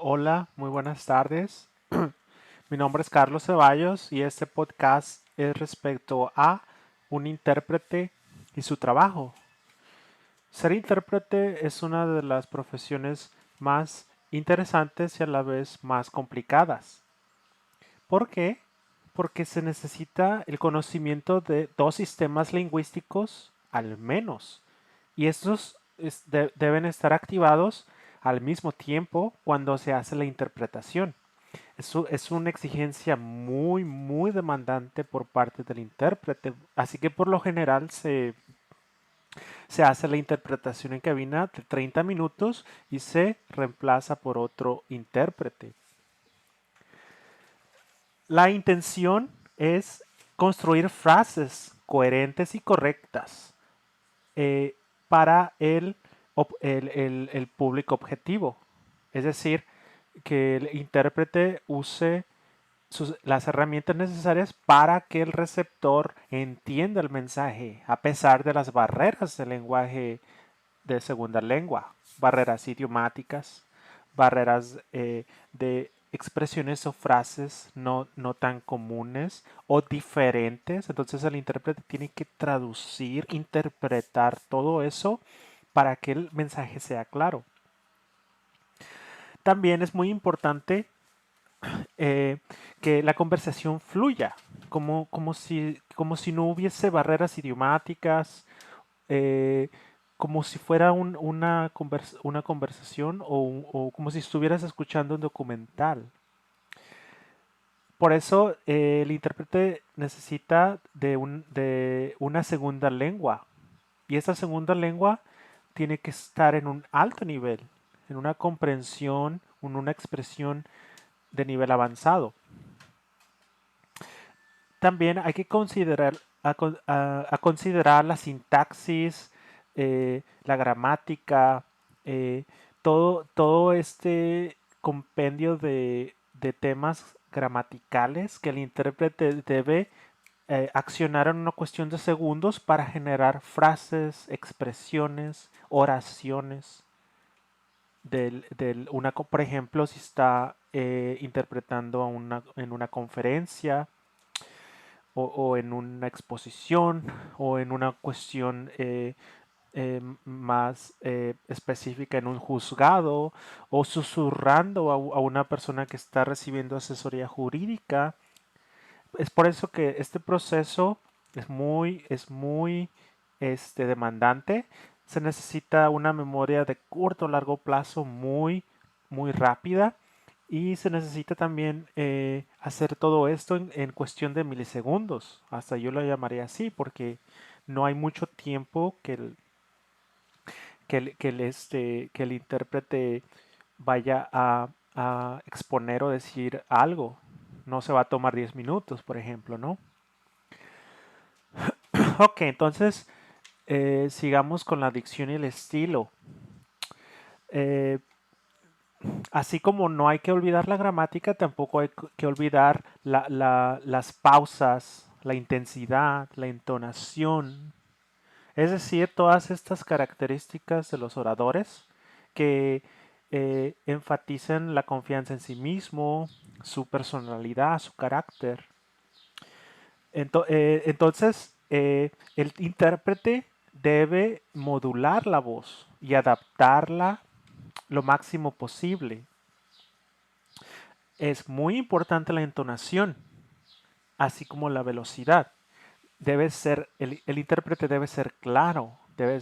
Hola, muy buenas tardes. Mi nombre es Carlos Ceballos y este podcast es respecto a un intérprete y su trabajo. Ser intérprete es una de las profesiones más interesantes y a la vez más complicadas. ¿Por qué? Porque se necesita el conocimiento de dos sistemas lingüísticos al menos. Y estos deben estar activados al mismo tiempo cuando se hace la interpretación. Eso es una exigencia muy demandante por parte del intérprete. Así que por lo general se hace la interpretación en cabina de 30 minutos y se reemplaza por otro intérprete. La intención es construir frases coherentes y correctas eh, para el público objetivo. Es decir, que el intérprete use las herramientas necesarias para que el receptor entienda el mensaje, a pesar de las barreras del lenguaje de segunda lengua, barreras idiomáticas, barreras de expresiones o frases no tan comunes o diferentes. Entonces el intérprete tiene que traducir, interpretar todo eso para que el mensaje sea claro. También es muy importante eh, que la conversación fluya, como si no hubiese barreras idiomáticas, eh, como si fuera una conversación o como si estuvieras escuchando un documental. Por eso el intérprete necesita de una segunda lengua y esa segunda lengua tiene que estar en un alto nivel, en una comprensión, en una expresión de nivel avanzado. También hay que considerar, a considerar la sintaxis, la gramática, eh, todo este compendio de temas gramaticales que el intérprete debe accionar en una cuestión de segundos para generar frases, expresiones, oraciones. Por ejemplo, si está interpretando en una conferencia, o en una exposición o en una cuestión más específica en un juzgado o susurrando a una persona que está recibiendo asesoría jurídica. Es por eso que este proceso es muy demandante. Se necesita una memoria de corto o largo plazo muy rápida y se necesita también hacer todo esto en cuestión de milisegundos. Hasta yo lo llamaría así porque no hay mucho tiempo que el intérprete vaya a exponer o decir algo. No se va a tomar 10 minutos, por ejemplo, ¿no? Ok, entonces sigamos con la dicción y el estilo. Eh, Así como no hay que olvidar la gramática, tampoco hay que olvidar las pausas, la intensidad, la entonación. Es decir, todas estas características de los oradores que enfatizan la confianza en sí mismo, su personalidad, su carácter. Entonces, el intérprete debe modular la voz y adaptarla lo máximo posible. Es muy importante la entonación, así como la velocidad. El intérprete debe ser claro, debe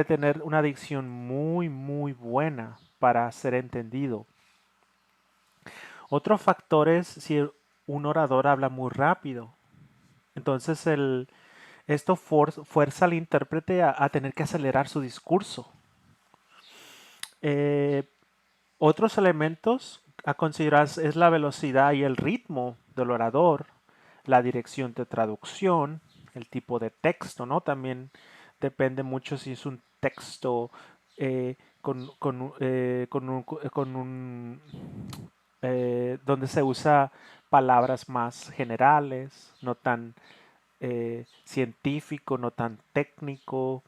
tener una dicción muy buena para ser entendido. Otro factor es si un orador habla muy rápido. Entonces esto fuerza al intérprete a tener que acelerar su discurso. Eh, Otros elementos a considerar es la velocidad y el ritmo del orador, la dirección de traducción, el tipo de texto, ¿no? También depende mucho si es un texto donde se usa palabras más generales, no tan científico, no tan técnico.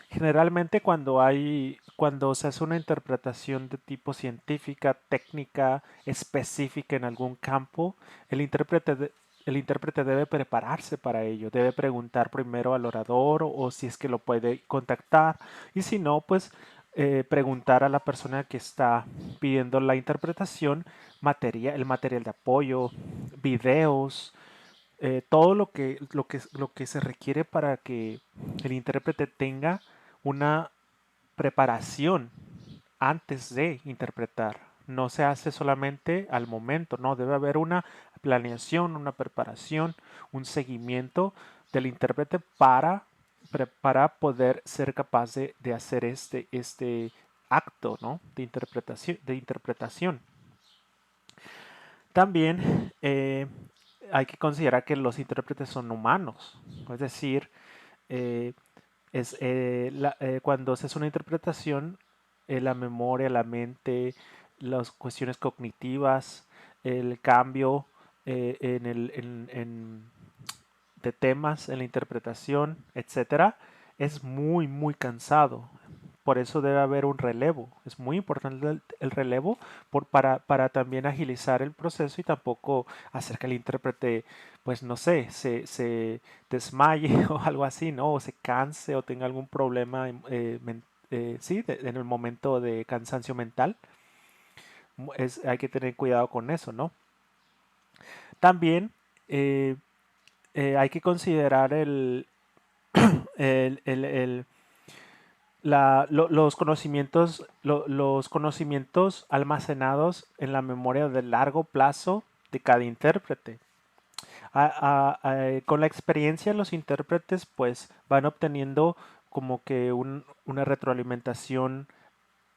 Generalmente cuando se hace una interpretación de tipo científica, técnica, específica en algún campo, el intérprete, el intérprete debe prepararse para ello, debe preguntar primero al orador o si es que lo puede contactar y si no, pues preguntar a la persona que está pidiendo la interpretación el material de apoyo, videos, todo lo que se requiere para que el intérprete tenga una preparación antes de interpretar. No se hace solamente al momento, no, debe haber una planeación, una preparación, un seguimiento del intérprete para poder ser capaz de hacer este acto, ¿no? De interpretación. También hay que considerar que los intérpretes son humanos, es decir, eh, cuando se hace una interpretación, la memoria, la mente, las cuestiones cognitivas, el cambio de temas en la interpretación, etcétera, es muy, muy cansado. Por eso debe haber un relevo. Es muy importante el relevo para también agilizar el proceso y tampoco hacer que el intérprete, pues no sé, se desmaye o algo así, ¿no? O se canse o tenga algún problema, sí, en el momento de cansancio mental. Hay que tener cuidado con eso, ¿no? También eh, hay que considerar el, el- el- los conocimientos almacenados en la memoria de largo plazo de cada intérprete. Con la experiencia, los intérpretes pues van obteniendo como que una retroalimentación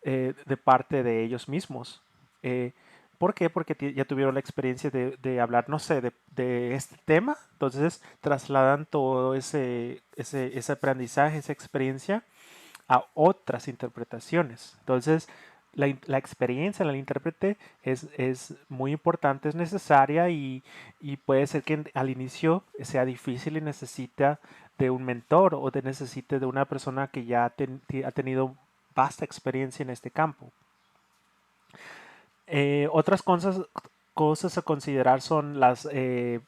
de parte de ellos mismos. Eh, ¿Por qué? Porque ya tuvieron la experiencia de hablar, no sé, de este tema, entonces trasladan todo ese aprendizaje, esa experiencia a otras interpretaciones. Entonces, la experiencia del intérprete es muy importante, es necesaria y puede ser que al inicio sea difícil y necesita de un mentor o necesite de una persona que ya ha tenido vasta experiencia en este campo. Otras cosas a considerar son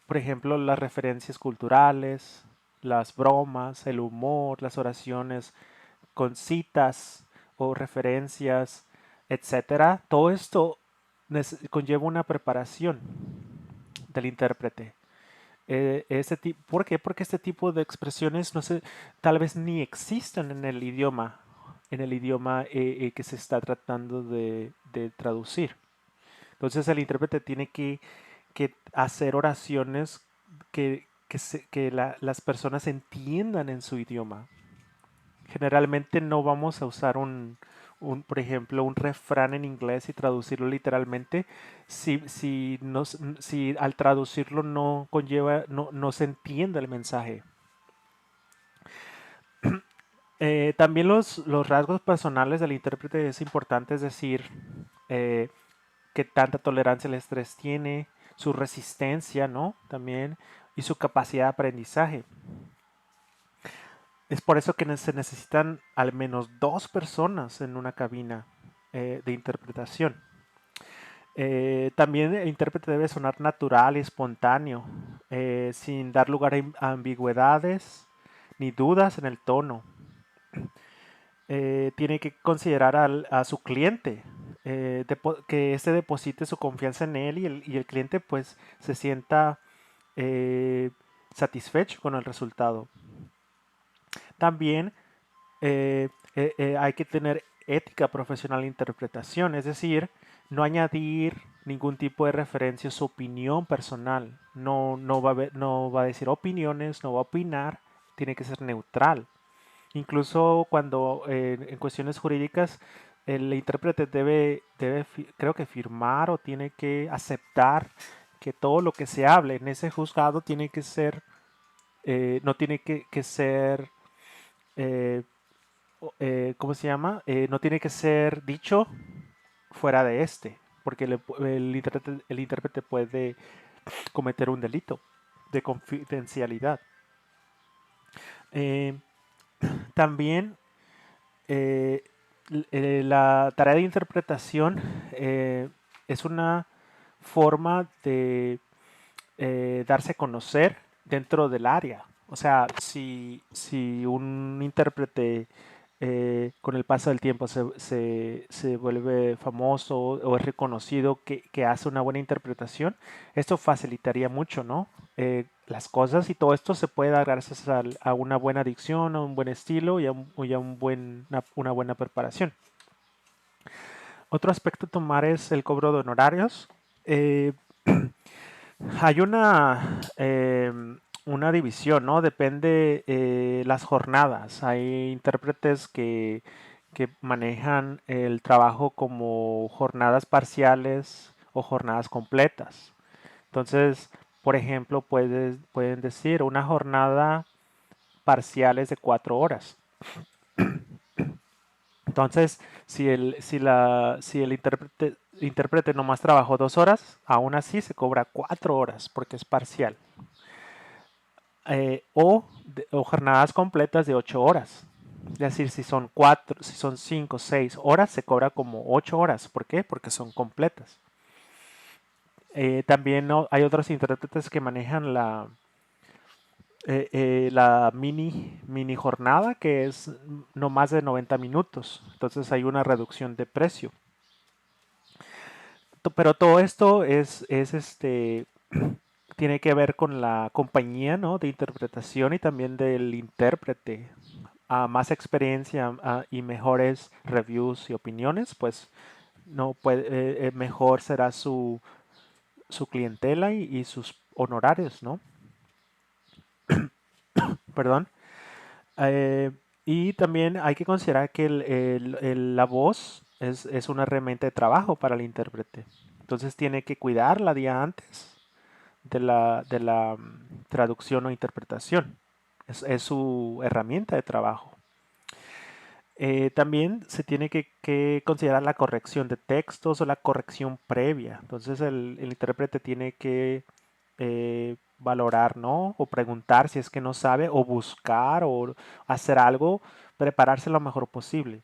por ejemplo, las referencias culturales, las bromas, el humor, las oraciones con citas o referencias, etcétera. Todo esto conlleva una preparación del intérprete. ¿Por qué? Porque este tipo de expresiones no sé, tal vez ni existen en el idioma que se está tratando de traducir. Entonces el intérprete tiene que hacer oraciones que las personas entiendan en su idioma. Generalmente no vamos a usar por ejemplo, un refrán en inglés y traducirlo literalmente si al traducirlo no conlleva, no se entiende el mensaje. También los rasgos personales del intérprete es importante, es decir, eh, qué tanta tolerancia al estrés tiene, su resistencia, ¿no? También, y su capacidad de aprendizaje. Es por eso que se necesitan al menos dos personas en una cabina de interpretación. También el intérprete debe sonar natural y espontáneo, sin dar lugar a ambigüedades ni dudas en el tono. Tiene que considerar a su cliente, que éste deposite su confianza en él y el cliente pues se sienta eh, satisfecho con el resultado. También hay que tener ética profesional de interpretación, es decir, no añadir ningún tipo de referencia a su opinión personal. No va a decir opiniones, no va a opinar, tiene que ser neutral. Incluso cuando en cuestiones jurídicas el intérprete creo que firmar o tiene que aceptar que todo lo que se hable en ese juzgado tiene que ser, no tiene que ser eh, ¿cómo se llama? No tiene que ser dicho fuera de porque el intérprete puede cometer un delito de confidencialidad. Eh, También eh, la tarea de interpretación es una forma de darse a conocer dentro del área. O sea, si un intérprete con el paso del tiempo se vuelve famoso o es reconocido que hace una buena interpretación, esto facilitaría mucho, ¿no? Las cosas y todo esto se puede dar gracias a una buena dicción, a un buen estilo y a una buena preparación. Otro aspecto a tomar es el cobro de honorarios. Eh, Hay una división, ¿no? Depende las jornadas. Hay intérpretes que manejan el trabajo como jornadas parciales o jornadas completas. Entonces, por ejemplo, pueden decir una jornada parcial es de 4 horas. Entonces, si el intérprete nomás trabajó 2 horas, aún así se cobra 4 horas porque es parcial. O jornadas completas de 8 horas. Es decir, si son 5, 6 horas, se cobra como 8 horas. ¿Por qué? Porque son completas. También hay otros intérpretes que manejan la mini jornada, que es no más de 90 minutos. Entonces hay una reducción de precio. Pero todo esto tiene que ver con la compañía, ¿no? De interpretación y también del intérprete. A más experiencia y mejores reviews y opiniones, pues no puede, mejor será su clientela y sus honorarios, ¿no? Perdón. Eh, y también hay que considerar que la voz es una herramienta de trabajo para el intérprete. Entonces tiene que cuidarla día antes de la traducción o interpretación. Es su herramienta de trabajo. También se tiene que considerar la corrección de textos o la corrección previa. Entonces el intérprete tiene que valorar, ¿no? O preguntar si es que no sabe, o buscar, o hacer algo, prepararse lo mejor posible.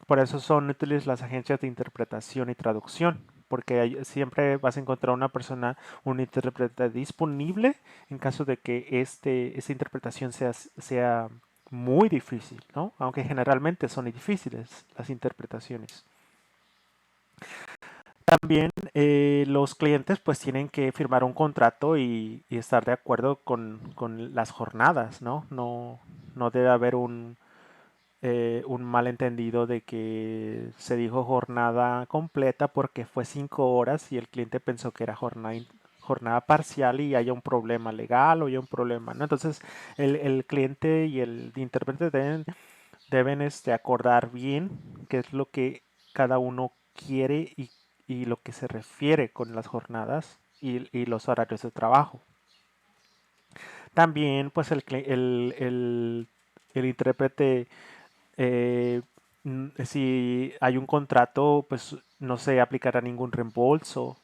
Por eso son útiles las agencias de interpretación y traducción, porque siempre vas a encontrar una persona, un intérprete disponible en caso de que esta interpretación sea muy difícil, ¿no? Aunque generalmente son difíciles las interpretaciones. También los clientes pues tienen que firmar un contrato y estar de acuerdo con las jornadas, ¿no? No debe haber un malentendido de que se dijo jornada completa porque fue 5 horas y el cliente pensó que era jornada parcial y haya un problema legal o haya un problema, ¿no? Entonces el cliente y el intérprete deben acordar bien qué es lo que cada uno quiere y lo que se refiere con las jornadas y los horarios de trabajo. También pues el intérprete eh, si hay un contrato, pues no se aplicará ningún reembolso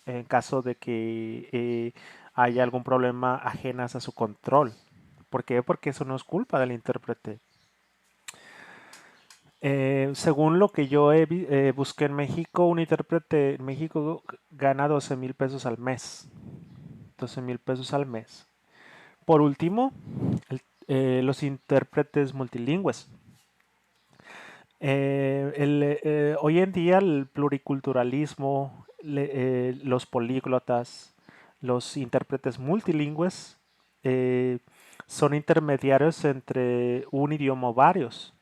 en caso de que haya algún problema ajenas a su control. ¿Por qué? Porque eso no es culpa del intérprete. Según lo que yo busqué en México, un intérprete en México gana 12,000 pesos al mes. 12,000 pesos al mes. Por último, los intérpretes multilingües. Hoy en día el pluriculturalismo, los políglotas, los intérpretes multilingües eh, son intermediarios entre un idioma o varios.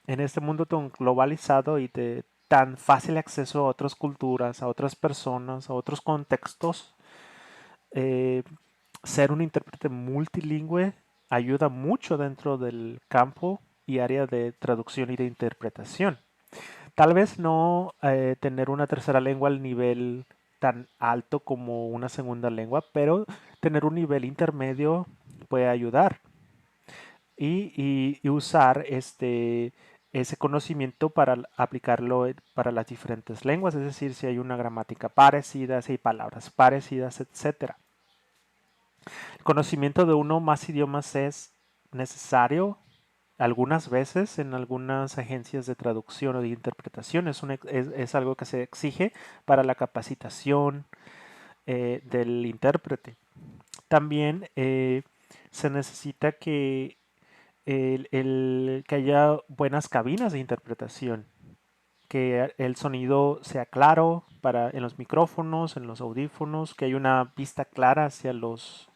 En este mundo tan globalizado y de tan fácil acceso a otras culturas, a otras personas, a otros contextos, eh, ser un intérprete multilingüe ayuda mucho dentro del campo y área de traducción y de interpretación. Tal vez no tener una tercera lengua al nivel tan alto como una segunda lengua, pero tener un nivel intermedio puede ayudar y usar ese conocimiento para aplicarlo para las diferentes lenguas, es decir, si hay una gramática parecida, si hay palabras parecidas, etcétera. El conocimiento de uno o más idiomas es necesario algunas veces en algunas agencias de traducción o de interpretación es algo que se exige para la capacitación del intérprete. También se necesita que haya buenas cabinas de interpretación, que el sonido sea claro en los micrófonos, en los audífonos, que haya una vista clara hacia las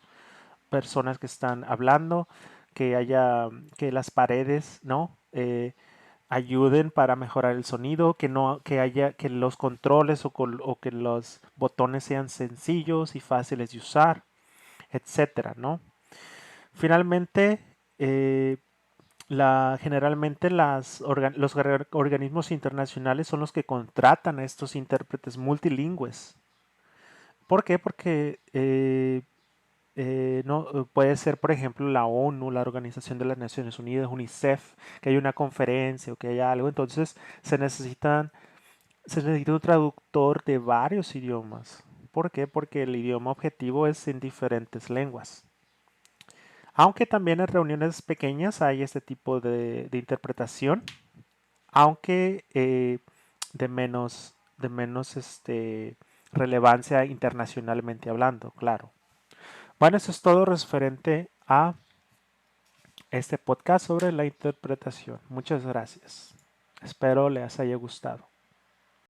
personas que están hablando, que las paredes, ¿no? Ayuden para mejorar el sonido, que los controles o que los botones sean sencillos y fáciles de usar, etcétera, ¿no? Finalmente, generalmente los organismos internacionales son los que contratan a estos intérpretes multilingües. ¿Por qué? Porque no, puede ser, por ejemplo, la ONU, la Organización de las Naciones Unidas, UNICEF, que hay una conferencia o que haya algo, entonces se necesita un traductor de varios idiomas. ¿Por qué? Porque el idioma objetivo es en diferentes lenguas. Aunque también en reuniones pequeñas hay este tipo de interpretación, aunque de menos relevancia internacionalmente hablando, claro. Bueno, eso es todo referente a este podcast sobre la interpretación. Muchas gracias. Espero les haya gustado.